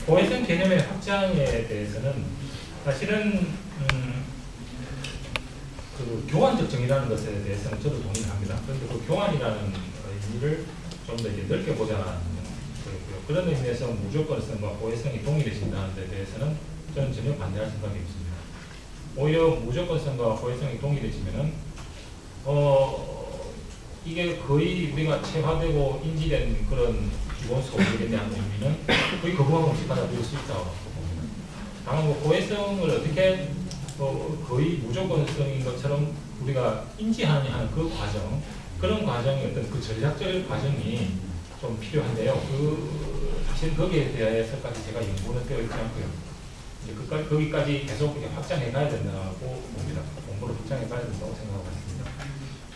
고해성 개념의 확장에 대해서는 사실은 그 교환적 정의라는 것에 대해서는 저도 동의를 합니다. 그런데 그 교환이라는 의미를 좀 더 이제 넓게 보자는 거고요. 그런 의미에서 무조건성과 고해성이 동일해진다는 데 대해서는 저는 전혀 반대할 생각이 없습니다. 오히려 무조건성과 고해성이 동일해지면은 이게 거의 우리가 체화되고 인지된 그런 기본 소득에 대한 의미는 거의 거부감 없이 받아들일 수 있다고 봅니다. 다만 뭐 고해성을 어떻게 거의 무조건성인 것처럼 우리가 인지하느냐 하는 그 과정, 그런 과정의 어떤 그 전략적 과정이 좀 필요한데요. 사실 거기에 대해서까지 제가 연구는 되어 있지 않고요. 이제 거기까지 계속 확장해 가야 된다고 봅니다. 공부를 확장해 가야 된다고 생각하고 있습니다.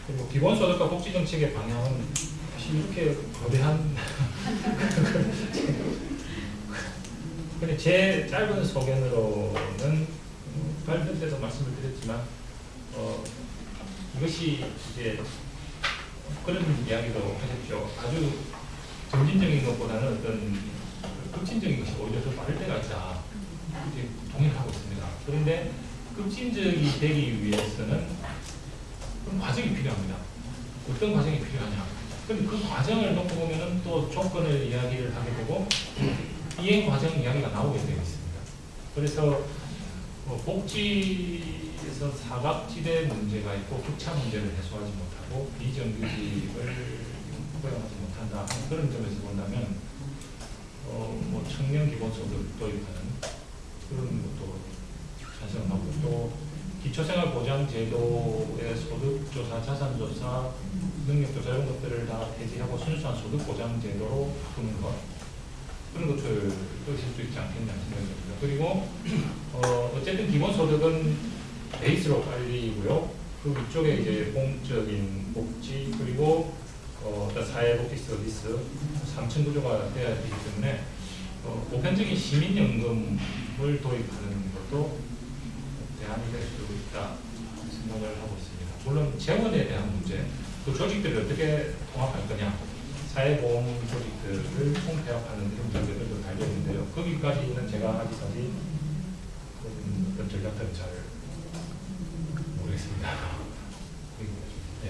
그리고 기본소득과 복지정책의 방향은 사실 이렇게 거대한 근데 제 짧은 소견으로는 발표 때도 말씀을 드렸지만 이것이 이제 그런 이야기도 하셨죠. 아주 점진적인 것보다는 어떤 급진적인 것이 오히려 더 빠를 때가 있다. 이제 동의하고 있습니다. 그런데 급진적이 되기 위해서는 그런 과정이 필요합니다. 어떤 과정이 필요하냐. 그런데 그 과정을 놓고 보면은 또 조건을 이야기를 하게 되고 이행 과정 이야기가 나오게 되어 있습니다. 그래서 복지에서 사각지대 문제가 있고 격차 문제를 해소하지 못하고 비정규직을 허용하지 못한다 하는 그런 점에서 본다면 뭐 청년 기본소득 도입하는 그런 것도 찬성하고 또 기초생활보장제도의 소득조사, 자산조사, 능력조사 이런 것들을 다 폐지하고 순수한 소득보장제도로 바꾸는 것 그런 것들도 있을 수 있지 않겠냐 생각이 듭니다. 그리고 어쨌든 기본소득은 베이스로 깔리고요. 그 위쪽에 이제 공적인 복지 그리고 사회복지 서비스 3층 구조가 되어야 되기 때문에 보편적인 시민연금을 도입하는 것도 대안이 될 수 있다 생각을 하고 있습니다. 물론 재원에 대한 문제, 그 조직들을 어떻게 통합할 거냐, 사회보험 조직들을 통폐합하는 이런 문제들도 달려 있는데요. 거기까지는 제가 아직까지 어떤 전략들은 잘 모르겠습니다. 네.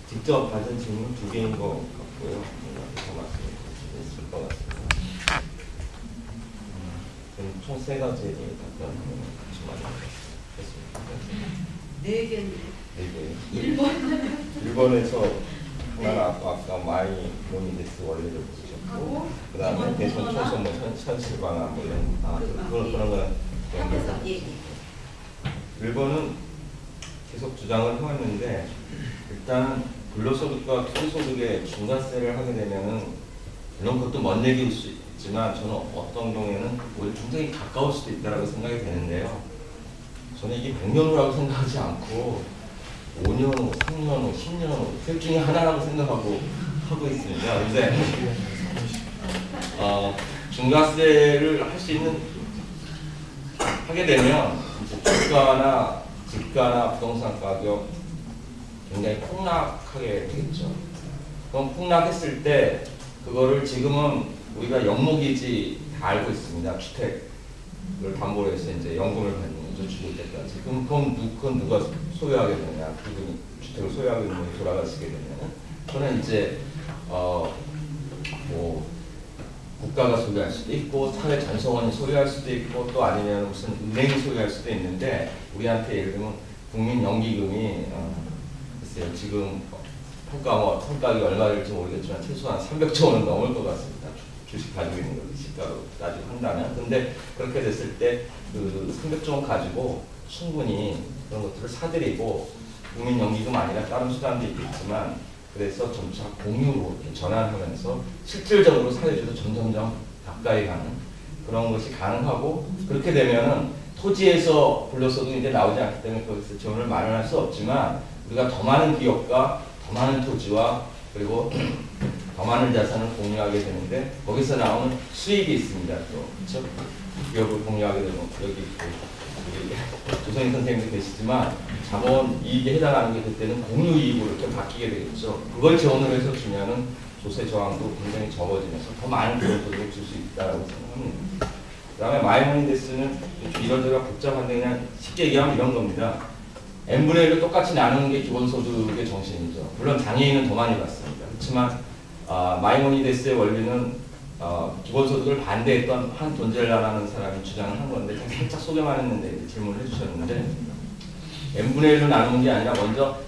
직접 받은 질문 2개인 것 같고요. 더 말씀드릴 것 같습니다. 총 3가지 답변을 같이 마련했습니다. 4개인데 1번에서 하나는 아까 마이 모니데스 원리를 보셨고 그 다음에 대선 총선 뭐 현실 방안 뭐 이런 그런 거는 하면서 얘기 1번은 계속 주장을 해왔는데 일단 근로소득과 투기소득의 중간세를 하게 되면은 물론 그것도 먼 얘기일 수 있지만 저는 어떤 경우에는 오히려 굉장히 가까울 수도 있다고 생각이 되는데요. 저는 이게 100년 후라고 생각하지 않고 5년 후, 3년 후, 10년 후 셋 중에 하나라고 생각하고 하고 있습니다. 근데 중간세를 할 수 있는 하게 되면 집가나 부동산 가격 굉장히 폭락하게 되겠죠. 그럼 폭락했을 때 그거를 지금은 우리가 영목이지 다 알고 있습니다. 주택을 담보로 해서 이제 연금을 받는 거죠. 죽을 때까지. 그건 누가 소유하게 되냐. 그분이 주택을 소유하게 되면 돌아가시게 되면은 저는 이제 뭐 국가가 소유할 수도 있고 사회 전성원이 소유할 수도 있고 또 아니면 무슨 은행이 소유할 수도 있는데 우리한테 예를 들면 국민연기금이 글쎄요 지금 평가액이 얼마 될지 모르겠지만 최소한 300조 원은 넘을 것 같습니다. 주식 가지고 있는 거 시가로 따지고 한다면. 근데 그렇게 됐을 때 그 300조 원 가지고 충분히 그런 것들을 사들이고 국민연기금 아니라 다른 수단도 있겠지만 그래서 점차 공유로 이렇게 전환하면서 실질적으로 사회주도 점점점 가까이 가는 그런 것이 가능하고 그렇게 되면은 토지에서 불로소득이 이제 나오지 않기 때문에 거기서 재원을 마련할 수 없지만 우리가 더 많은 기업과 더 많은 토지와 그리고 더 많은 자산을 공유하게 되는데 거기서 나오는 수익이 있습니다. 또 그렇죠? 기업을 공유하게 되면 여기 우리 조선인 선생님도 계시지만 자본 이익에 해당하는 게 그때는 공유 이익으로 이렇게 바뀌게 되겠죠. 그걸 재원으로 해서 주면은 조세 저항도 굉장히 적어지면서 더 많은 기본소득을 줄 수 있다고 생각합니다. 그다음에 마이모니데스는 좀 이런저런 복잡한데 그냥 쉽게 얘기하면 이런 겁니다. n분의 1로 똑같이 나누는 게 기본소득의 정신이죠. 물론 장애인은 더 많이 받습니다. 그렇지만 마이모니데스의 원리는 기본소득을 반대했던 한 돈젤라라는 사람이 주장을 한 건데 제가 살짝 소개만 했는데 질문을 해주셨는데 n분의 1로 나누는 게 아니라 먼저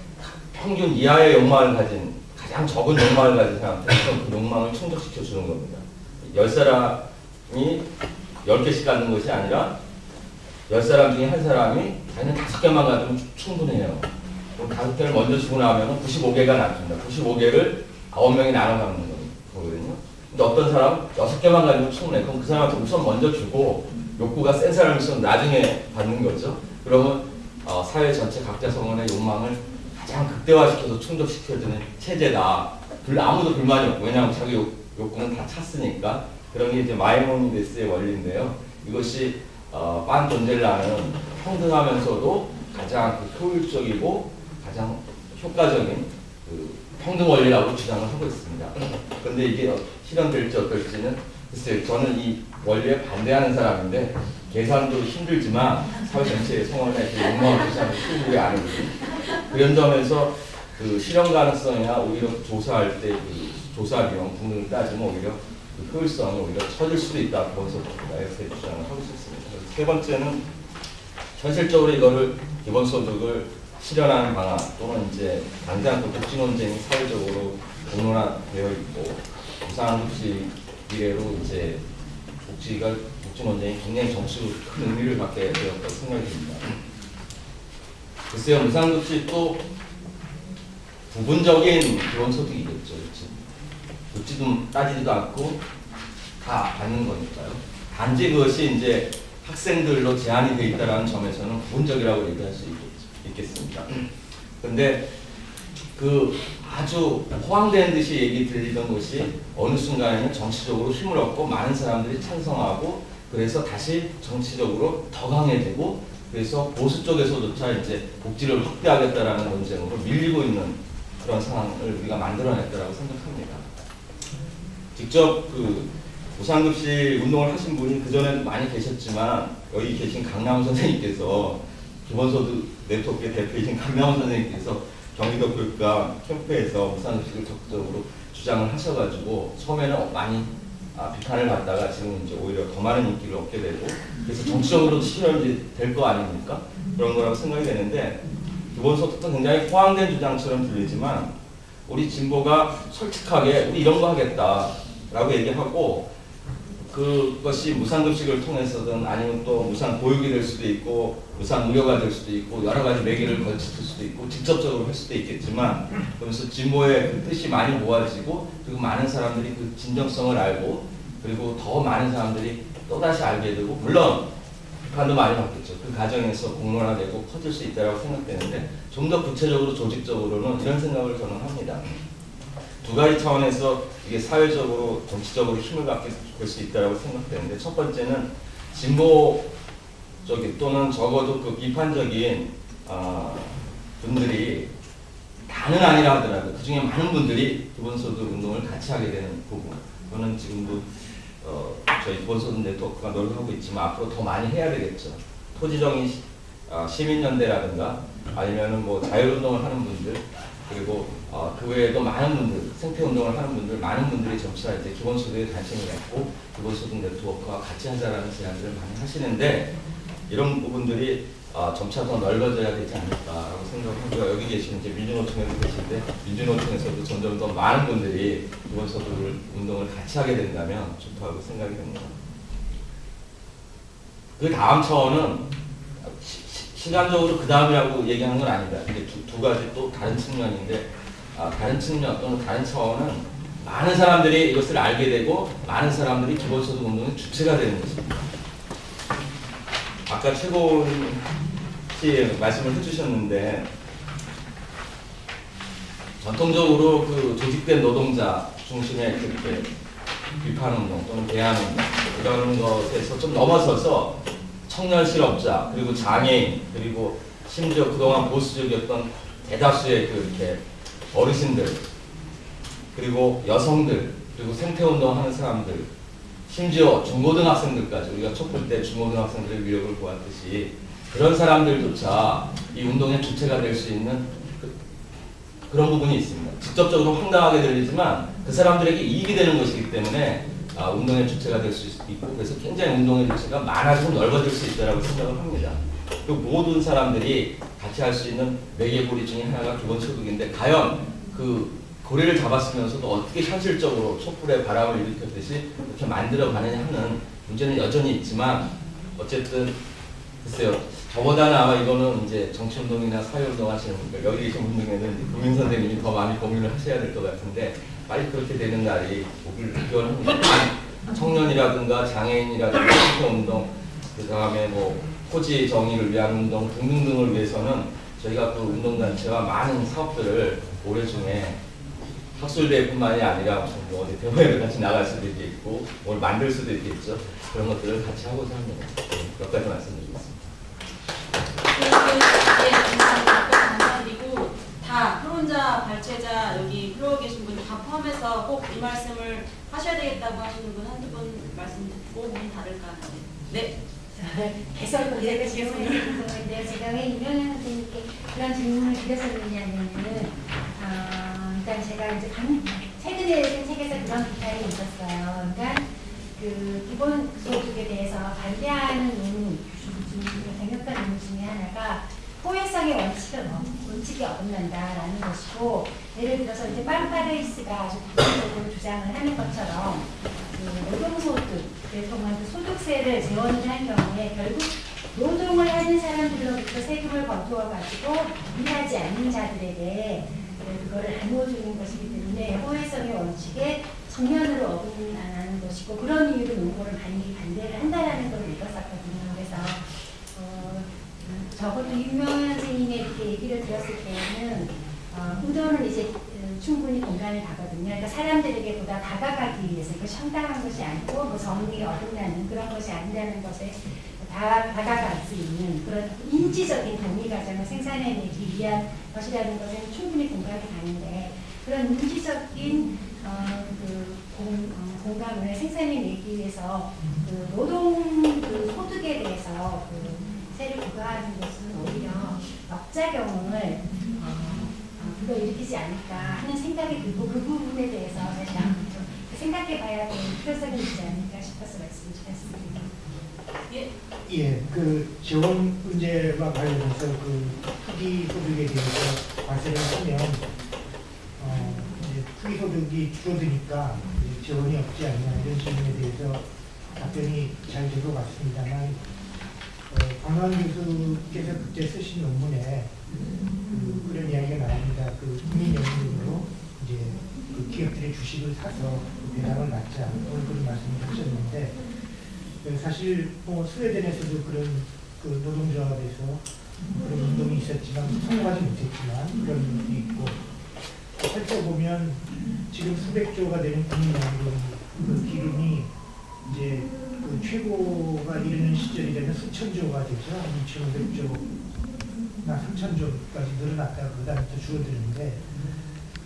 평균 이하의 욕망을 가진 가장 적은 욕망을 가진 사람한테 그 욕망을 충족시켜 주는 겁니다. 10사람이 10개씩 갖는 것이 아니라 10사람 중에 한 사람이 자기는 5개만 가지면 충분해요. 그럼 5개를 먼저 주고 나면 95개가 남습니다. 95개를 9명이 나눠 갖는 거거든요. 근데 어떤 사람 6개만 가지면 충분해. 그럼 그 사람한테 우선 먼저 주고 욕구가 센 사람이 있으면 나중에 받는 거죠. 그러면 사회 전체 각자 성원의 욕망을 가장 극대화시켜서 충족시켜주는 체제다. 아무도 불만이 없고 왜냐하면 자기 욕구는 다 찼으니까. 그런 게 이제 마이모니데스의 원리인데요. 이것이 빤 돈젤라는 평등하면서도 가장 효율적이고 가장 효과적인 평등 원리라고 주장을 하고 있습니다. 그런데 이게 실현될지 어떨지는 글쎄요. 저는 이 원리에 반대하는 사람인데 계산도 힘들지만 사회 전체의 성원에 욕망을 계산을 충분히 안 해요. 그런 점에서 그 실현 가능성이나 오히려 조사할 때 그 조사 비용 등등을 따지면 오히려 그 효율성이 오히려 처질 수도 있다. 기본소득보다 이렇게 주장을 하고 싶습니다. 세 번째는 현실적으로 이거를 기본소득을 실현하는 방안 또는 이제 당장 그 복지 논쟁이 사회적으로 공론화되어 있고 무상급식 이래로 이제 복지 논쟁이 굉장히 정치로 큰 의미를 갖게 되었다고 생각이 듭니다. 글쎄요, 무상급식도 부분적인 기본소득이겠죠. 묻지도 따지지도 않고 다 받는 거니까요. 단지 그것이 이제 학생들로 제한이 되어 있다는 점에서는 부분적이라고 얘기할 수 있겠습니다. 그런데 그 아주 호황되는 듯이 얘기 들리던 것이 어느 순간에는 정치적으로 힘을 얻고 많은 사람들이 찬성하고 그래서 다시 정치적으로 더 강해지고 그래서 보수 쪽에서조차 이제 복지를 확대하겠다라는 논쟁으로 밀리고 있는 그런 상황을 우리가 만들어냈다라고 생각합니다. 직접 그 무상급식 운동을 하신 분이 그전에도 많이 계셨지만 여기 계신 강남우 선생님께서 기본소득 네트워크의 대표이신 강남우 선생님께서 경기도 교육감 캠프에서 무상급식을 적극적으로 주장을 하셔가지고 처음에는 많이 비판을 받다가 지금 이제 오히려 더 많은 인기를 얻게 되고 그래서 정치적으로도 실현이 될 거 아닙니까? 그런 거라고 생각이 되는데 기본소득도 굉장히 호황된 주장처럼 들리지만 우리 진보가 솔직하게 우리 이런 거 하겠다라고 얘기하고 그것이 무상급식을 통해서든 아니면 또 무상보육이 될 수도 있고 무상무료가 될 수도 있고 여러 가지 매개를 거칠 수도 있고 직접적으로 할 수도 있겠지만 그러면서 진보의 그 뜻이 많이 모아지고 그리고 많은 사람들이 그 진정성을 알고 그리고 더 많은 사람들이 또다시 알게 되고 물론 비판도 많이 받겠죠. 그 과정에서 공론화되고 커질 수 있다고 생각되는데 좀 더 구체적으로 조직적으로는 이런 생각을 저는 합니다. 두 가지 차원에서 이게 사회적으로 정치적으로 힘을 갖게 될 수 있다고 생각되는데 첫 번째는 진보적인 또는 적어도 그 비판적인 분들이 다는 아니라 하더라도 그 중에 많은 분들이 기본소득 운동을 같이 하게 되는 부분 그거는 지금도 저희 기본소득 네트워크가 노력하고 있지만 앞으로 더 많이 해야 되겠죠. 토지정의 시민연대라든가 아니면은 뭐 자율운동을 하는 분들 그리고 그 외에도 많은 분들, 생태운동을 하는 분들, 많은 분들이 점차 이제 기본소득에 관심을 갖고 기본소득 네트워크와 같이 하자라는 제안들을 많이 하시는데 이런 부분들이 점차 더 넓어져야 되지 않을까라고 생각하고요. 여기 계신 이제 민주노총에도 계신데 민주노총에서도 점점 더 많은 분들이 기본소득 운동을 같이 하게 된다면 좋다고 생각이 됩니다. 그 다음 차원은 시간적으로 그 다음이라고 얘기하는 건 아닙니다. 근데 두 가지 또 다른 측면인데 다른 측면 또는 다른 차원은 많은 사람들이 이것을 알게 되고 많은 사람들이 기본소득 운동의 주체가 되는 것입니다. 아까 최고원 씨 말씀을 해주셨는데 전통적으로 그 조직된 노동자 중심의 그렇게 비판운동 또는 대안운동 이런 것에서 좀 넘어서서 청년 실업자 그리고 장애인 그리고 심지어 그동안 보수적이었던 대다수의 그렇게 어르신들 그리고 여성들 그리고 생태운동하는 사람들 심지어 중고등학생들까지 우리가 촛불 때 중고등학생들의 위력을 보았듯이 그런 사람들조차 이 운동의 주체가 될 수 있는 그런 부분이 있습니다. 직접적으로 황당하게 들리지만 그 사람들에게 이익이 되는 것이기 때문에 운동의 주체가 될 수 있고 그래서 굉장히 운동의 주체가 많아지고 넓어질 수 있다고 생각을 합니다. 그 모든 사람들이 같이 할 수 있는 매개고리 중에 하나가 기본소득인데 과연 그 고리를 잡았으면서도 어떻게 현실적으로 촛불의 바람을 일으켰듯이 이렇게 만들어가느냐 하는 문제는 여전히 있지만 어쨌든 글쎄요. 저보다는 아마 이거는 이제 정치운동이나 사회운동 하시는 분들, 여기 계신 분 중에는 국민 선생님이 더 많이 고민을 하셔야 될 것 같은데, 빨리 그렇게 되는 날이 오길 기원합니다. 청년이라든가 장애인이라든가 생태운동, 그 다음에 뭐 토지 정의를 위한 운동 등등등을 위해서는 저희가 그 운동단체와 많은 사업들을 올해 중에 학술대회뿐만이 아니라 뭐 어디 대회를 같이 나갈 수도 있겠고, 뭘 만들 수도 있겠죠. 그런 것들을 같이 하고자 합니다. 몇 가지 말씀드리겠습니다. 감사드리고 다 토론자, 발제자 여기 들어오 계신 분 다 포함해서 꼭 이 말씀을 하셔야 되겠다고 하시는 분 한두 분 말씀 듣고 문 닫을까? 네. 계속 제가 질문을 드렸는데요. 제가 왜 이명현 선생님께 그런 질문을 드렸었느냐면은 일단 제가 이제 최근에 쓴 책에서 그런 비판이 있었어요. 그러니까 그 기본소득에 대해서 반대하는 강력한 논의 중에 하나가 포괄성의 원칙이 어긋난다라는 것이고, 예를 들어서 이제 파르파레이스가 아주 기본적으로 주장을 하는 것처럼 그 노동소득을 통한 그 소득세를 재원을 한 경우에 결국 노동을 하는 사람들로부터 세금을 거두어가지고 일하지 않는 자들에게 그거를 나누어주는 것이기 때문에 포괄성의 원칙에 정면으로 어긋나는 것이고, 그런 이유로 농고를 많이 반대를 한다라는 걸 읽었었거든요. 그래서 적어도 유명한 선생님의 이렇게 얘기를 들었을 때는 의도는 이제 충분히 공감이 가거든요. 그러니까 사람들에게 보다 다가가기 위해서 이거 상당한 것이 아니고 뭐 정의에 어긋나는 그런 것이 아니라는 것에 다가갈 수 있는 그런 인지적인 동의 과정을 생산해내기 위한 것이라는 것에는 충분히 공감이 가는데, 그런 인지적인 공감을 생산해내기 위해서 그 노동 그 소득에 대해서 그 세를 부과하는 것은 오히려 역작용을 불러일으키지 않을까 하는 생각이 들고, 그 부분에 대해서 저희가 좀 생각해봐야 될 필요성이 있지 않을까 싶어서 말씀드렸습니다. 예, 그 지원 문제와 관련해서 그 투기 소득에 대해서 발생을 하면 이제 투기 소득이 줄어드니까 지원이 없지 않냐 이런 질문에 대해서 답변이 잘 될 것 같습니다만, 강한 교수께서 그때 쓰신 논문에 그런 이야기가 나옵니다. 그 국민연금으로 이제 그 기업들의 주식을 사서 배당을 맞자 그런 말씀을 하셨는데, 사실 뭐 스웨덴에서도 그런 그 노동조합에서 그런 운동이 있었지만 성공하지 못했지만 그런 것도 있고, 살펴보면 지금 수백조가 되는 국민연금 그 기금이 이제 그 최고가 이르는 시절이 되면 수천조가 되죠. 2,500조나 3,000조까지 늘어났다가 그 다음부터 줄어드는데,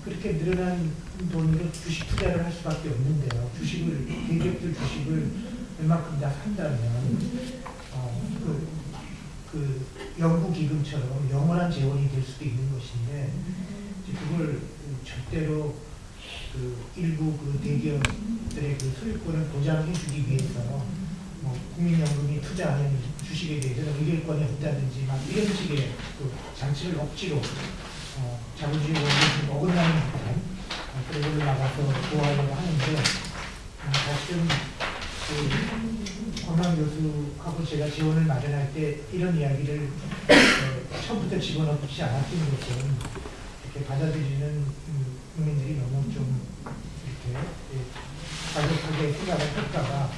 그렇게 늘어난 돈으로 주식 투자를 할 수밖에 없는데요. 주식을, 대기업들 주식을 웬만큼 다 산다면 그 연구기금처럼 영원한 재원이 될 수도 있는 것인데, 그걸 절대로 그 일부 그 대기업들의 그 소유권을 보장해주기 위해서 뭐 국민연금이 투자하는 주식에 대해서는 의결권이 없다든지 막 이런 식의 그 장치를 억지로 자본주의 원리에 어긋나는 듯한 그런 걸로 나가서 보호하려고 하는데, 사실은 그 권한 교수하고 제가 지원을 마련할 때 이런 이야기를 처음부터 집어넣지 않았던 것은 이렇게 받아들이는 국민들이 너무 좀 이렇게 과격하게 생각을 할까봐